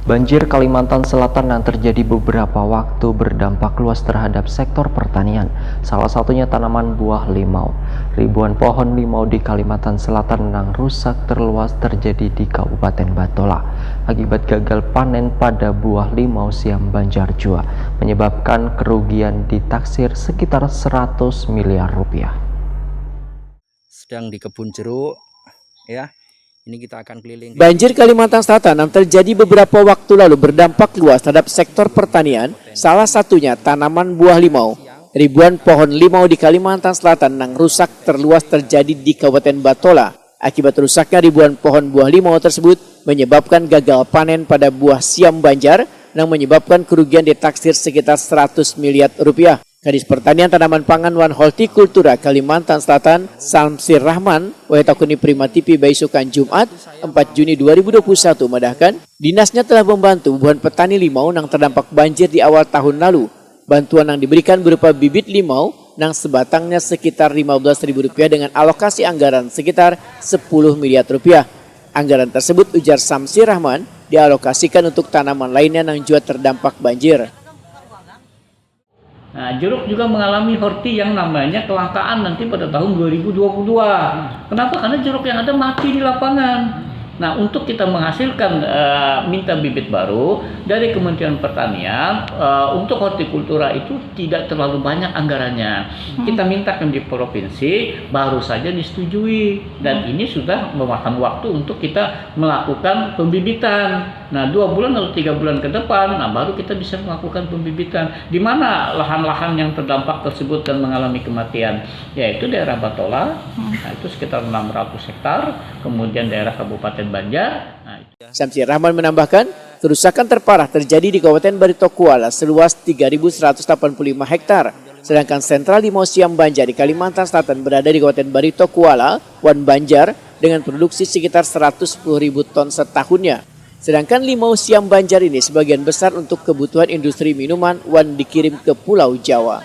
Banjir Kalimantan Selatan yang terjadi beberapa waktu berdampak luas terhadap sektor pertanian, salah satunya tanaman buah limau. Ribuan pohon limau di Kalimantan Selatan yang rusak terluas terjadi di Kabupaten Batola akibat gagal panen pada buah limau siam Banjar Jua, menyebabkan kerugian ditaksir sekitar 100 miliar rupiah. Sedang di kebun jeruk, ya. Ini kita akan keliling. Banjir Kalimantan Selatan yang terjadi beberapa waktu lalu berdampak luas terhadap sektor pertanian, salah satunya tanaman buah limau. Ribuan pohon limau di Kalimantan Selatan yang rusak terluas terjadi di Kabupaten Batola. Akibat rusaknya ribuan pohon buah limau tersebut menyebabkan gagal panen pada buah siam Banjar yang menyebabkan kerugian ditaksir sekitar 100 miliar rupiah. Kadis Pertanian Tanaman Pangan Wan Hortikultura Kalimantan Selatan, Samsir Rahman, Wahetakuni Prima TV Baisukan Jumat 4 Juni 2021 medahkan, dinasnya telah membantu ribuan petani limau yang terdampak banjir di awal tahun lalu. Bantuan yang diberikan berupa bibit limau yang sebatangnya sekitar Rp15.000 dengan alokasi anggaran sekitar 10 miliar rupiah. Anggaran tersebut, ujar Samsir Rahman, dialokasikan untuk tanaman lainnya yang juga terdampak banjir. Nah, jeruk juga mengalami horti yang namanya kelangkaan nanti pada tahun 2022. Kenapa? Karena jeruk yang ada mati di lapangan. Nah, untuk kita menghasilkan minta bibit baru dari Kementerian Pertanian, untuk hortikultura itu tidak terlalu banyak anggarannya. Kita mintakan di provinsi, baru saja disetujui. Dan ini sudah memakan waktu untuk kita melakukan pembibitan. Nah, 2 bulan atau 3 bulan ke depan, nah baru kita bisa melakukan pembibitan. Di mana lahan-lahan yang terdampak tersebut dan mengalami kematian, yaitu daerah Batola, nah itu sekitar 600 hektar, kemudian daerah Kabupaten Banjar. Nah, Samsir Rahman menambahkan, kerusakan terparah terjadi di Kabupaten Barito Kuala seluas 3.185 hektar. Sedangkan sentral limau siam Banjar di Kalimantan Selatan berada di Kabupaten Barito Kuala, Wan Banjar, dengan produksi sekitar 110.000 ton setahunnya. Sedangkan limau siam Banjar ini sebagian besar untuk kebutuhan industri minuman Wan dikirim ke Pulau Jawa.